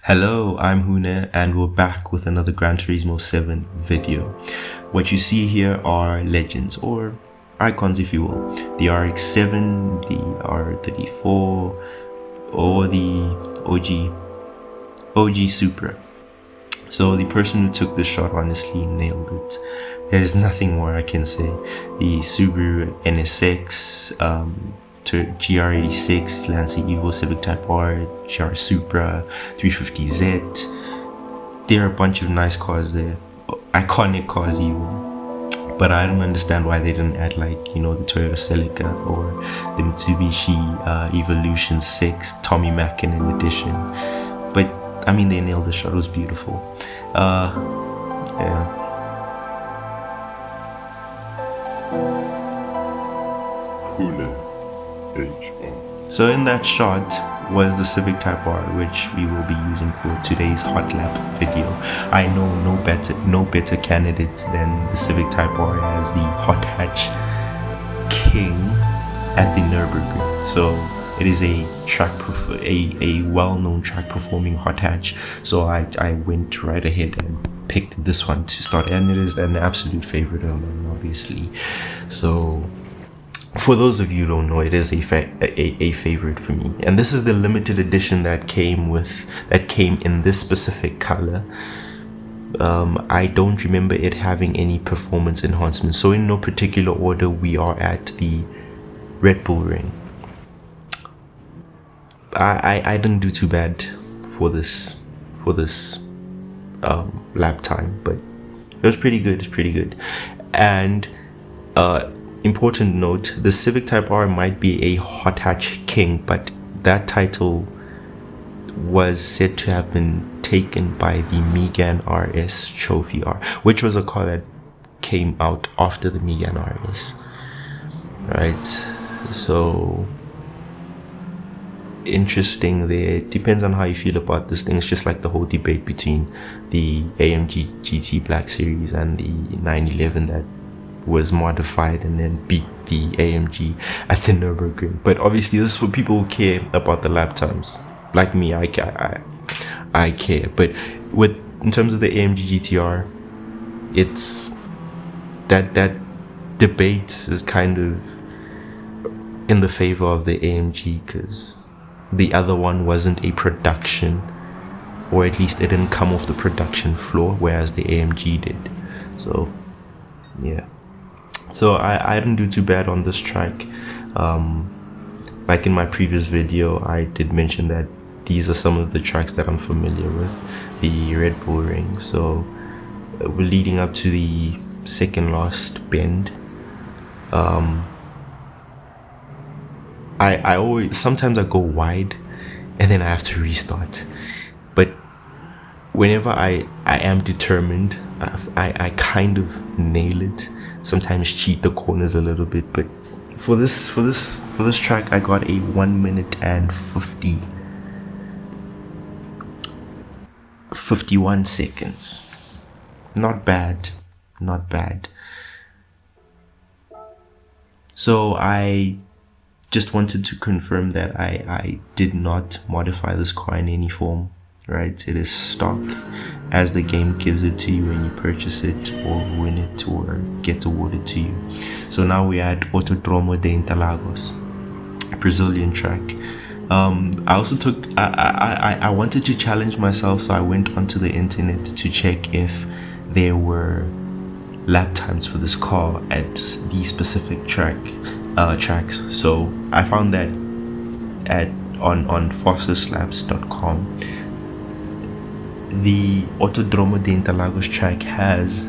Hello, I'm Hune and we're back with another Gran Turismo 7 video. What you see here are legends or icons if you will. The RX-7, the R34 or the OG Supra. So the person who took this shot honestly nailed it. There's nothing more I can say. The Subaru NSX, GR86, Lancer Evo, Civic Type R, GR Supra, 350Z. There are a bunch of nice cars there, iconic cars even. But I don't understand why they didn't add the Toyota Celica or the Mitsubishi Evolution 6 Tommy Mäkinen edition. But I mean, they nailed the shot. It was beautiful. Yeah. So in that shot was the Civic Type R, which we will be using for today's hot lap video. I know no better candidate than the Civic Type R as the hot hatch king at the Nürburgring. So it is a well-known track performing hot hatch. So I went right ahead and picked this one to start, and it is an absolute favorite of mine, obviously. So for those of you who don't know, it is a favorite for me, and this is the limited edition that came in this specific color. I don't remember it having any performance enhancements, so in no particular order we are at the Red Bull Ring. I didn't do too bad for this lap time, but it was pretty good. And important note, the Civic Type R might be a hot hatch king, but that title was said to have been taken by the Megane RS Trophy R, which was a car that came out after the Megane RS, right? So interesting there. It depends on how you feel about this thing. It's just like the whole debate between the AMG GT Black Series and the 911 that was modified and then beat the AMG at the Nürburgring. But obviously this is for people who care about the lap times. Like me, I care. But in terms of the AMG GTR, it's that debate is kind of in the favor of the AMG, because the other one wasn't a production, or at least it didn't come off the production floor, whereas the AMG did. So yeah. So I didn't do too bad on this track. Like in my previous video, I did mention that these are some of the tracks that I'm familiar with, the Red Bull Ring. So we're leading up to the second last bend. I always, sometimes I go wide and then I have to restart. But whenever I am determined, I kind of nail it. Sometimes cheat the corners a little bit, but for this track I got a 1 minute and 51 seconds. Not bad. So I just wanted to confirm that I did not modify this car in any form, right? It is stock as the game gives it to you when you purchase it or win it or gets awarded to you. So now we're at Autodromo de Interlagos, Brazilian track. I also took I wanted to challenge myself, so I went onto the internet to check if there were lap times for this car at the specific tracks. So I found that on fastestlaps.com. The Autodromo de Interlagos track has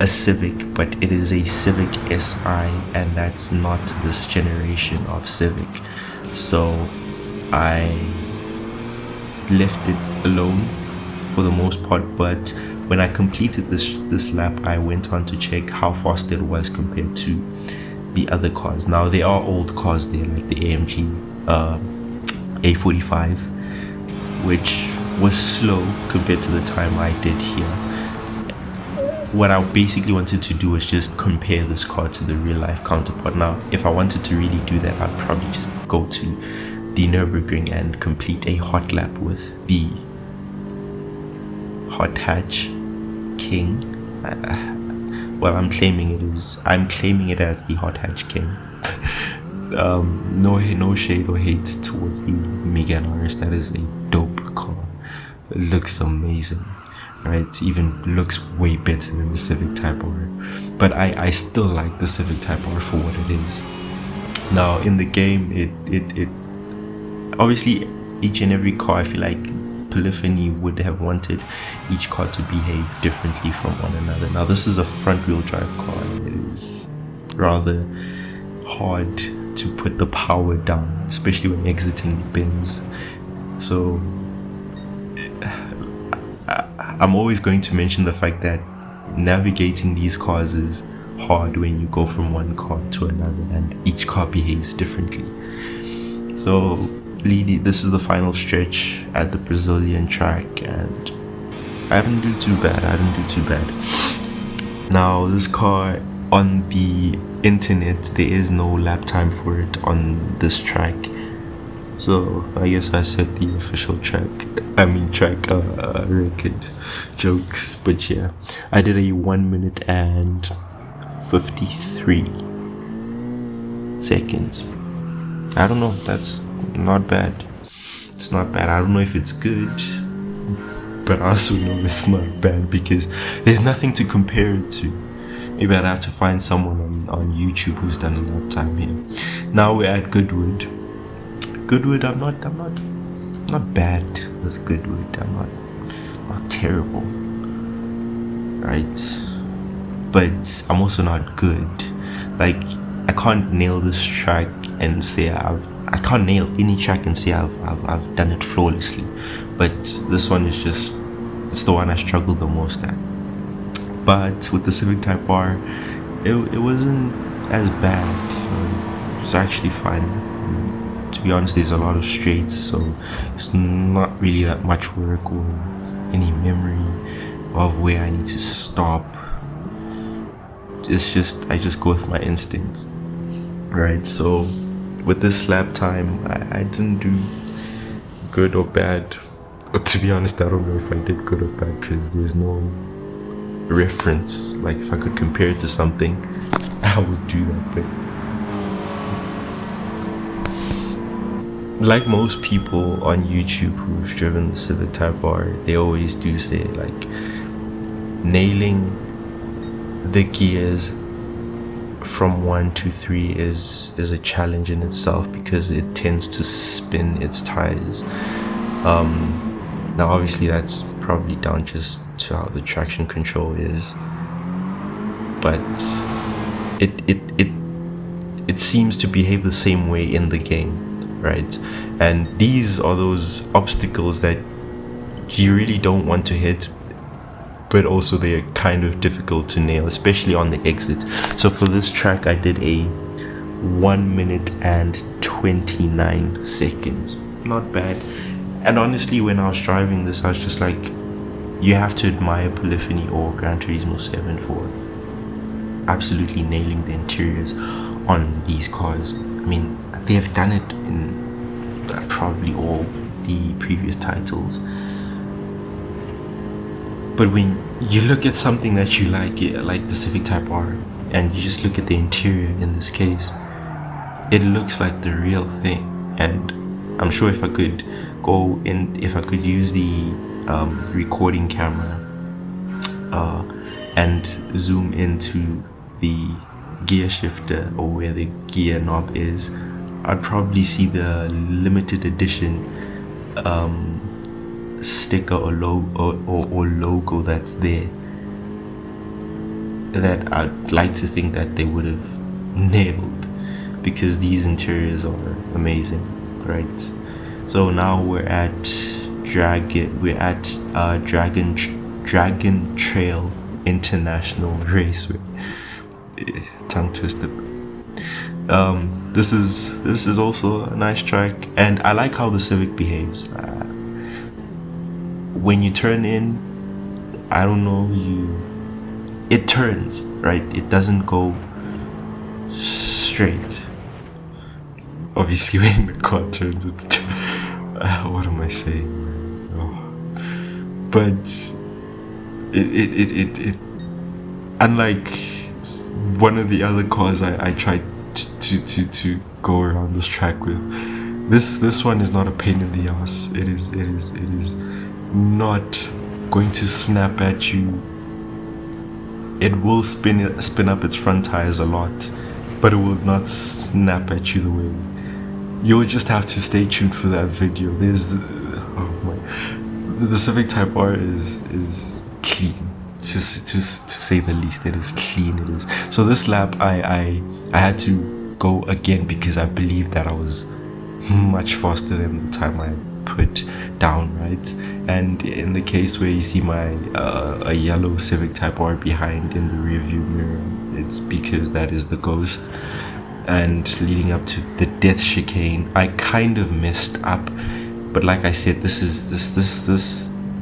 a Civic, but it is a Civic SI, and that's not this generation of Civic. So I left it alone for the most part, but when I completed this lap, I went on to check how fast it was compared to the other cars. Now there are old cars there, like the AMG A45, which was slow compared to the time I did here. What I basically wanted to do is just compare this car to the real life counterpart. Now if I wanted to really do that, I'd probably just go to the Nürburgring and complete a hot lap with the hot hatch king. Well, I'm claiming it as the hot hatch king. No shade or hate towards the Megane RS. That is a dope car. It looks amazing, right? It even looks way better than the Civic Type R. But I still like the Civic Type R for what it is. Now in the game, it obviously each and every car, I feel like Polyphony would have wanted each car to behave differently from one another. Now this is a front wheel drive car. It is rather hard to put the power down, especially when exiting the bins. So I'm always going to mention the fact that navigating these cars is hard when you go from one car to another, and each car behaves differently. So this is the final stretch at the Brazilian track, and I didn't do too bad. Now this car, on the internet, there is no lap time for it on this track, so I guess I set the official track record. Jokes. But yeah, I did a 1 minute and 53 seconds. I don't know, that's not bad. It's not bad. I don't know if it's good, but I also know it's not bad because there's nothing to compare it to. Maybe I'd have to find someone on YouTube who's done a lap time here. Now we're at Goodwood. I'm not bad with Goodwood. I'm not terrible, right? But I'm also not good. Like, I can't nail this track and say I can't nail any track and say I've done it flawlessly. But this one is just, it's the one I struggled the most at. But with the Civic Type R, it wasn't as bad. It was actually fine. To be honest, there's a lot of straights, so it's not really that much work or any memory of where I need to stop. It's just, I just go with my instincts, right? So with this lap time, I didn't do good or bad. But to be honest, I don't know if I did good or bad because there's no reference. Like, if I could compare it to something, I would do that. But like most people on YouTube who've driven the Civic Type R, they always do say, like, nailing the gears from 1 to 3 is a challenge in itself because it tends to spin its tires. Now obviously that's probably down just to how the traction control is, but it seems to behave the same way in the game, right? And these are those obstacles that you really don't want to hit, but also they are kind of difficult to nail, especially on the exit. So for this track, I did a 1 minute and 29 seconds. Not bad. And honestly, when I was driving this, I was just like, you have to admire Polyphony or Gran Turismo 7 for absolutely nailing the interiors on these cars. I mean, they have done it in probably all the previous titles. But when you look at something that you like the Civic Type R, and you just look at the interior in this case, it looks like the real thing. And I'm sure if I could use the recording camera and zoom into the gear shifter or where the gear knob is, I'd probably see the limited edition sticker or logo that's there, that I'd like to think that they would have nailed, because these interiors are amazing, right? So now we're at Dragon Trail International Raceway. Tongue twister. This is also a nice track, and I like how the Civic behaves. When you turn in, I don't know, it turns, right? It doesn't go straight. Obviously, when the car turns, it's what am I saying? Oh. But it unlike one of the other cars I tried to go around this track with, this one is not a pain in the ass. It is not going to snap at you. It will spin up its front tires a lot, but it will not snap at you the way. You'll just have to stay tuned for that video. The Civic Type R is clean, to say the least. It is clean. It is. So this lap I had to go again because I believed that I was much faster than the time I put down, right? And in the case where you see my a yellow Civic Type R behind in the rear view mirror, it's because that is the ghost. And leading up to the death chicane, I kind of messed up, but like I said,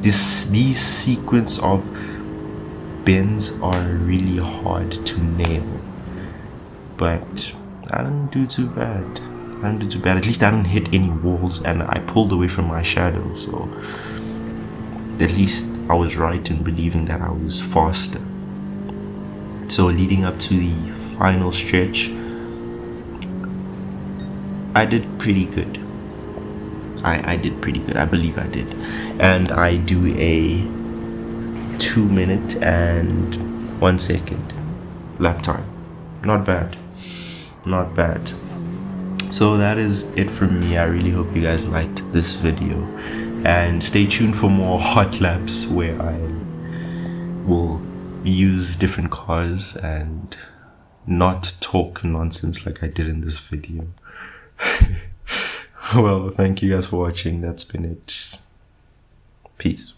these sequence of bends are really hard to nail. But I didn't do too bad. At least I didn't hit any walls, and I pulled away from my shadow, so at least I was right in believing that I was faster. So leading up to the final stretch, I did pretty good. I did pretty good. I believe I did. And I do a 2 minute and 1 second lap time. Not bad. So that is it from me. I really hope you guys liked this video, and stay tuned for more hot laps where I will use different cars and not talk nonsense like I did in this video. Well, thank you guys for watching. That's been it. Peace.